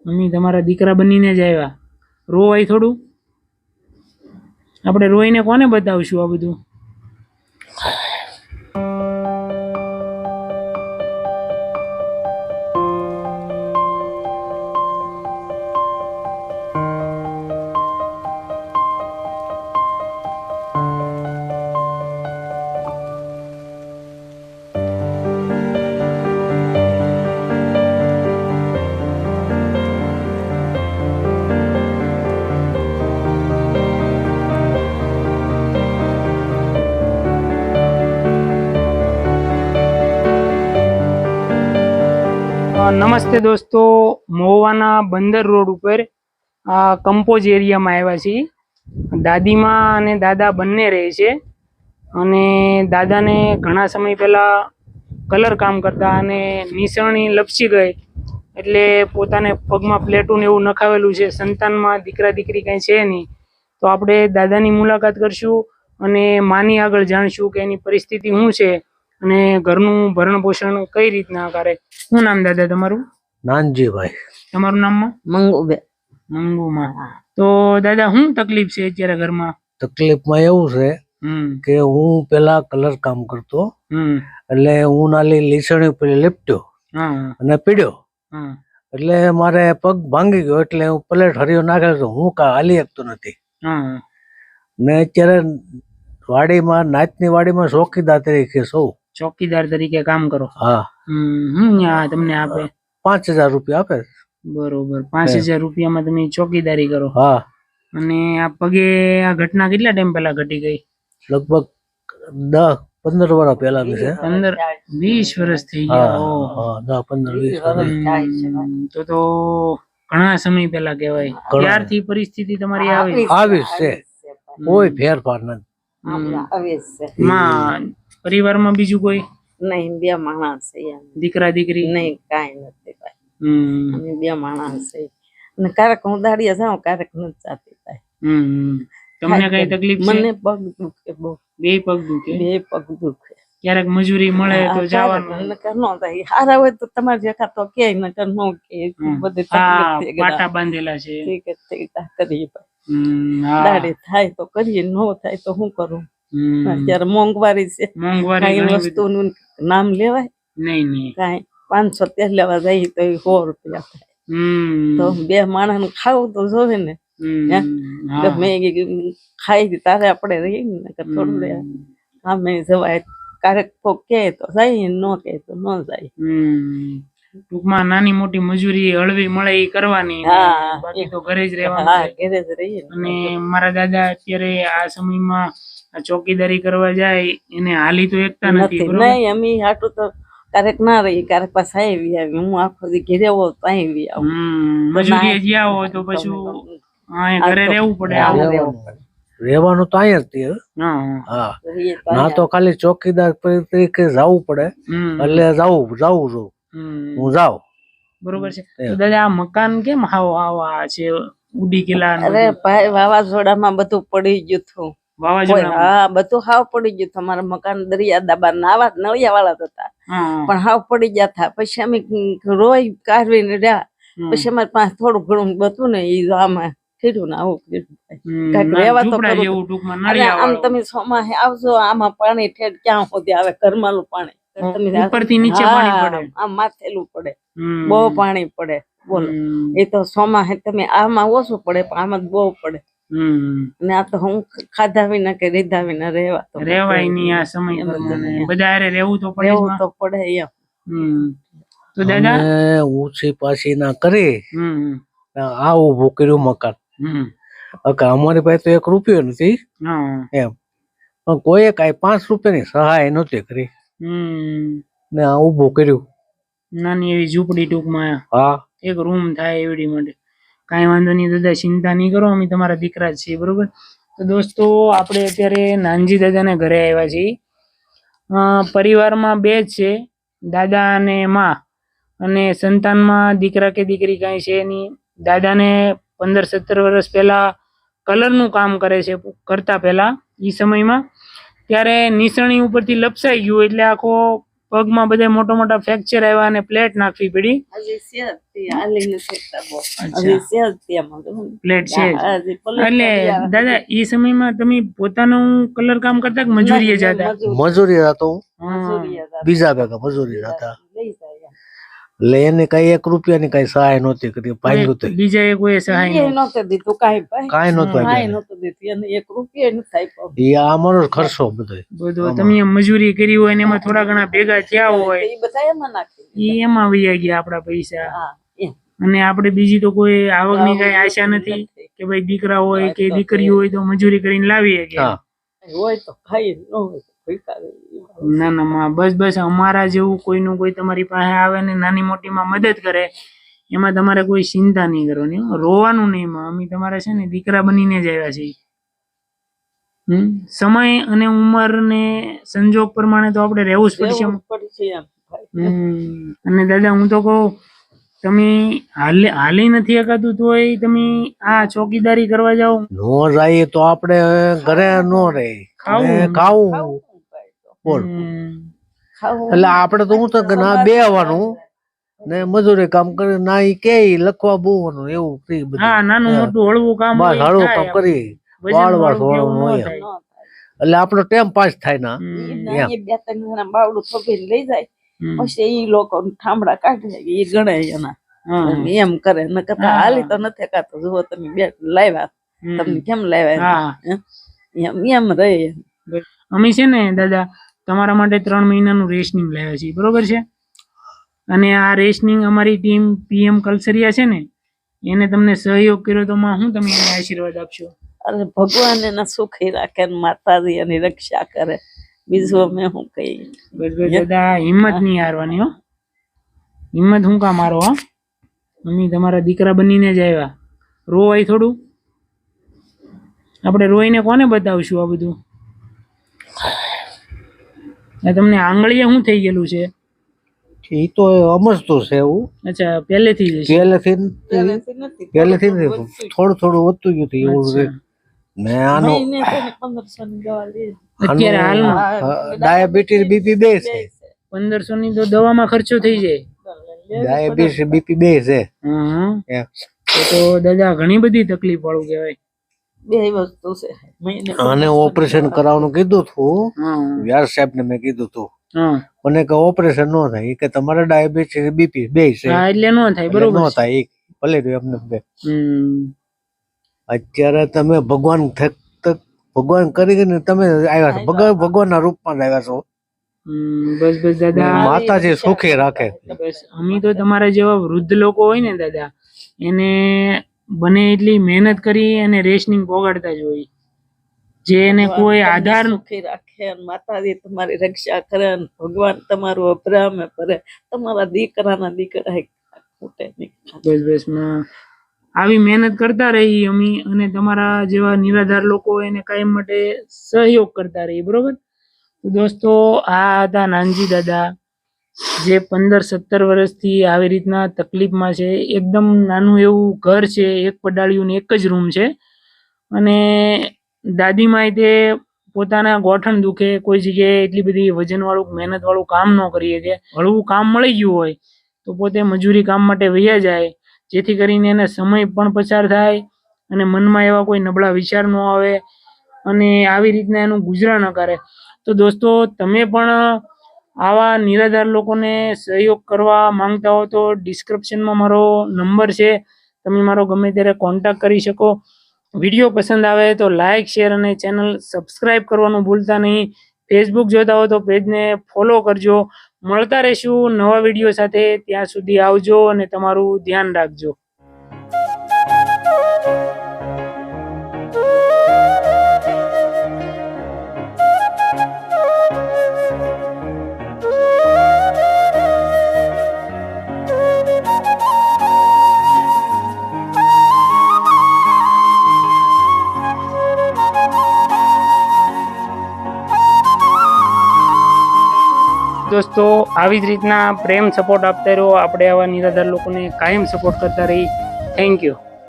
Mummy તમારા દીકરા બનીને જ આવ્યા. રોવાય થોડું? આપણે રોઈને કોને બતાવશું આ બધું? નમસ્તે દોસ્તો, મહુવાના બંદર રોડ ઉપર કંપોજ એરિયામાં આવ્યા છીએ. દાદીમાં અને દાદા બંને રહે છે અને દાદાને ઘણા સમય પહેલાં કલર કામ કરતા અને નિસરણી લપસી ગઈ એટલે પોતાને પગમાં પ્લેટું એવું નખાવેલું છે. સંતાનમાં દીકરા દીકરી કાંઈ છે નહીં. તો આપણે દાદાની મુલાકાત કરશું અને માની આગળ જાણશું કે એની પરિસ્થિતિ શું છે અને ઘરનું ભરણ પોષણ કઈ રીતના કરે. શું નામ દાદા તમારું? નાનજીભાઈ. તમારું નામ? મંગુમાં. તો દાદા શું તકલીફ છે અત્યારે ઘરમાં? તકલીફમાં એવું છે કે હું પેલા કલર કામ કરતો, એટલે હું નાલી લીસણી પેલી લેપટ્યો અને પીડ્યો, એટલે મારે પગ ભાંગી ગયો, એટલે હું પ્લેટ હરિયો નાખેલો તો હું હાલી શકતો નથી. ને અત્યારે વાડીમાં, નાચની વાડીમાં ચોકીદાર તરીકે સૌ. ચોકીદાર તરીકે કામ કરો? હા. તમને આપે 5000 રૂપિયા આપે. બરોબર. 5000 રૂપિયામાં તમે ચોકીદારી કરો? હા. અને આ પગે આ ઘટના કેટલા ટાઈમ પહેલા ઘટી ગઈ? લગભગ 10-15 વર્ષ પહેલા છે. 15-20 વર્ષ થઈ ગયા? 10-15-20 તો ઘણા સમય પહેલા કહેવાય. ત્યારથી પરિસ્થિતિ તમારી આવી છે, કોઈ ફેરફાર નથી. પરિવારમાં બીજું કોઈ નહીં? 2 માણસ છે. દીકરા દીકરી નહીં? કાંઈ નથી ભાઈ. અમે 2 માણસ છે અને ક્યારેક હું દાડિયા જાઉં, ક્યારેક નથી જાતી ભાઈ. તમને કઈ તકલીફ છે? મને પગ દુખે બહુ. 2 પગ દુખે? 2 પગ દુખે. ક્યારેક મજૂરી મળે તો જવાનું, નકર નો થાય. હારા હોય તો તમારે જેખા તો કે, નકર નો કે. બધી તકલીફ પાટા બાંધેલા છે. ઠીક છે, કરીએ ભાઈ. દાડી થાય તો કરીએ, નો થાય તો શું કરું? અત્યારે મોંઘવારી છે, કઈ વસ્તુનું નામ લેવાય નહીં. કઈ 500 તેલ લેવા જાય તો 100 રૂપિયા થાય. તો 2 માણસ ખાવું તો જોવે ને. ખાઈ તારે આપણે રહી ને, થોડું આમે જવાય. ક્યારેક કોક કે તો જાય, નો કે તો ન જાય. ટૂંકમાં નાની મોટી મજૂરી હળવી મળે એ કરવાની, બાકી તો ઘરે જ રહેવાનું. ઘરે જ રહીએ. અને મારા દાદા અત્યારે આ સમયમાં ચોકીદારી કરવા જાય, એને હાલી તો એકતા નથી. નહીં, અમે હાટું તો ક્યારેક ના રહી, ક્યારેક પાછા આવી આવી. હું આખો દી ઘેરે હોઉં તો આવી આવું. મજૂરી જ્યાં હોય તો પછી ઘરે રહેવું પડે. રહેવાનું તો અહીંયા જ. ના તો ખાલી ચોકીદાર તરીકે જવું પડે, એટલે જવું હું જાઉં. બરોબર છે. તો દાદા આ મકાન કેમ આવા છે, ઉડી ગયેલા? અરે ભાઈ, વાવાઝોડામાં બધું પડી ગયું હતું. હા, બધું હાવ પડી ગયું. તમારા મકાન દરિયા દાબા નાવા નળિયા વાળા હતા, પણ હાવ પડી ગયા હતા. પછી અમે રોઈ કાઢવીને રહ્યા. પછી અમારે પાસે થોડું ઘણું બતું ને, એ આમાં ખીડું ને આવું કઈક રેવા તો આમ. તમે સોમાહે આવજો, આમાં પાણી ઠેઠ ક્યાં સુધી આવે? ઘરમાંનું પાણી ઉપરથી નીચે પાણી પડે, આમ માથેલું પડે, બહુ પાણી પડે. બોલો, એ તો સોમાહે તમે આમાં ઓછું પડે, પણ આમાં બહુ પડે. ને આ તો હું ખાધા વિના કે રીધા વિના રેવાય નહીં. આ સમય બધા રહેવું તો પડે એમ. તો દાદા ઊંચી પાછી ના કરી આ ઉભું કર્યું મકાન. અમારી પાસે તો 1 રૂપિયો નથી એમ, પણ કોઈ કઈ 5 રૂપિયાની સહાય નહોતી કરી ને આ ઉભું કર્યું. નાની એવી ઝૂંપડી ટૂંકમાં. હા, 1 રૂમ થાય એવડી માટે. કાંઈ વાંધો નહીં દાદા, ચિંતા નહીં કરો, અમે તમારા દીકરા જ છીએ. બરોબર. તો દોસ્તો, આપણે અત્યારે નાનજી દાદાને ઘરે આવ્યા છીએ. પરિવારમાં 2 જ છે, દાદા અને માં. અને સંતાનમાં દીકરા કે દીકરી કાંઈ છે નહીં. દાદાને 15-17 વર્ષ પહેલા કલરનું કામ કરે છે, કરતા પહેલા એ સમયમાં. ત્યારે નિસરણી ઉપરથી લપસાઈ ગયું, એટલે આખો પગમાં બધા મોટા મોટા ફ્રેક્ચર આવ્યા અને પ્લેટ નાખવી પડી. હજી સેજ થી હાલી નથી શકતા બહુ. હજી સેજ ત્યાં પ્લેટ છે. એટલે દાદા એ સમયમાં તમે પોતાનું કલર કામ કરતા કે મજૂરીએ જતા? મજૂરી હતો બીજા ભેગા મજૂરી હતા. એટલે એને કઈ 1 રૂપિયાની કઈ સહાય નહોતી કરી, ભાંગ્યું તો બીજા કોઈ સહાય નહોતું દીધું, કાંઈ નહોતું નહોતું દીધું, એને 1 રૂપિયા નથી આપ્યો. એ અમારો ખર્ચો બધો તમે એમ મજૂરી કરી હોય ને એમાં થોડા ઘણા ભેગા થયા હોય એ બધા એમાં નાખી, એમાં વૈયા ગયા આપડા પૈસા. હા એમ. અને આપણે બીજી તો કોઈ આવકની કઈ આશા નથી કે ભાઈ દીકરા હોય કે દીકરી હોય તો મજૂરી કરીને લાવીએ કે હોય તો ખાઈ, ન હોય તો ભીખાવે. ના ના માં, બસ અમારા જેવું કોઈનું કોઈ તમારી પાસે આવે ને નાની મોટી માં મદદ કરે એમાં તમારે કોઈ ચિંતા નહીં કરવાની, રોવાનું નહીં માં. અમે તમારા છે ને દીકરા બનીને જ આવ્યા છીએ. સમય અને ઉંમર ને સંજોગ પ્રમાણે તો આપણે રહેવું જ પડશે. અને દાદા હું તો કહું, તમે હાલી નથી શકાતું તોય તમે આ ચોકીદારી કરવા જાઓ? નો જાય તો આપણે ઘરે નો રહે, ખાવું બોલ. એટલે આપડે તો હું તો ના બેવાનું ને મજૂરી કામ કરે, ના ઈ કે લખવા બોવાનું એવું કરી બધું. હા, નાનું મોટું હળવું કામ, બસ હળવું કામ કરી વાળવા સોળવાનું હોય. એટલે આપણો ટાઈમ પાસ થાય ના. એ 2-3 જણા બાવડું થોભીને લઈ જાય, પછી ઈ લોકો ઠામડા કાઢે, ઈ ગણે એના એમ કરે. ન કરતા હાલી તો નથી કાતો, જુઓ તમે બે લાવ્યા, તમને કેમ લાવ્યા એમ રહે. અમે છે ને દાદા તમારા માટે 3 મહિનાનું રેશનિંગ લાવ્યા છીએ, બરોબર છે? અને આ રેશનિંગ અમારી ટીમ PM કલસરિયા છે ને એને તમને સહયોગ કર્યો, તો માં હું તમે એને આશીર્વાદ આપશો? અરે ભગવાન એના સુખી રાખે, માતાજી એની રક્ષા કરે, બીજું અમે શું કહીએ. બસ દાદા હિંમત નહીં હારવાની હો, હિંમત હું કામ હારો? હો, મમ્મી તમારા દીકરા બનીને જ આવ્યા. રોવાય થોડું? આપણે રોઈને કોને બતાવશું આ બધું? તમને આંગળીએ શું થઈ ગયેલું છે? એ તો સમજતું છે એવું. અચ્છા, પહેલેથી જ? પહેલેથી થોડું વધતું ગયું હતું એવું. ને આનો અત્યારે હાલમાં ડાયાબિટીસ BP 2 છે. 1500 ની તો દવામાં ખર્ચો થઈ જાય. ડાયાબિટીસ BP 2 છે. તો દાદા ઘણી બધી તકલીફ વાળું કહેવાય. 2 વસ્તુ છે. આને ઓપરેશન કરાવવાનું કીધું હતું, વ્યાસ સાહેબ ને મેં કીધું હતું. મને કે ઓપરેશન નો થાય, કે તમારે ડાયાબિટીસ BP 2 છે એટલે નો થાય. બરોબર, નો થાય. ભલે એમને અત્યારે તમે ભગવાન કરીને તમે આવ્યા છો, ભગવાનના રૂપમાં જ આવ્યા છો. બસ દાદા માતાજી સુખી રાખે. બસ અમે તો તમારા જેવા વૃદ્ધ લોકો હોય ને દાદા, એને બને એટલી મહેનત કરી અને રેશનિંગ પોગાડતા જ હોય, જે એને કોઈ આધાર સુખી રાખે, માતાજી તમારી રક્ષા કરે, ભગવાન તમારું અભરામે કરે, તમારા દીકરા ખૂટે નહીં. બસ આવી મહેનત કરતા રહી અમે, અને તમારા જેવા નિરાધાર લોકો એને કાયમ માટે સહયોગ કરતા રહી. બરોબર? તો દોસ્તો, આ હતા નાનજી દાદા, જે 15-17 વર્ષથી આવી રીતના તકલીફમાં છે. એકદમ નાનું એવું ઘર છે, 1 પડાળિયું ને 1 જ રૂમ છે. અને દાદીમાં તે પોતાના ગોઠણ દુખે, કોઈ જગ્યાએ એટલી બધી વજન વાળું મહેનત વાળું કામ ન કરી શકે. હળવું કામ મળી ગયું હોય તો પોતે મજૂરી કામ માટે વહ્યા જાય, જેથી કરીને એને સમય પણ પસાર થાય અને મનમાં એવા કોઈ નબળા વિચાર ન આવે અને આવી રીતના એનું ગુજરાન કરે. તો દોસ્તો, તમે પણ આવા નિરાધાર લોકોને સહયોગ કરવા માંગતા હો તો ડિસ્ક્રિપ્શનમાં મારો નંબર છે, તમે મારો ગમે ત્યારે કોન્ટેક્ટ કરી શકો. વિડીયો પસંદ આવે તો લાઇક, શેર અને ચેનલ સબસ્ક્રાઇબ કરવાનું ભૂલતા નહીં. ફેસબુક જોતા હો તો પેજને ફોલો કરજો. મળતા રહીશું નવા વિડીયો સાથે. ત્યાં સુધી આવજો અને તમારું ધ્યાન રાખજો. દોસ્તો, આવી જ રીતના પ્રેમ સપોર્ટ આપતા રહો. આપણે આવા નિરાધાર લોકોને કાયમ સપોર્ટ કરતા રહી. Thank you.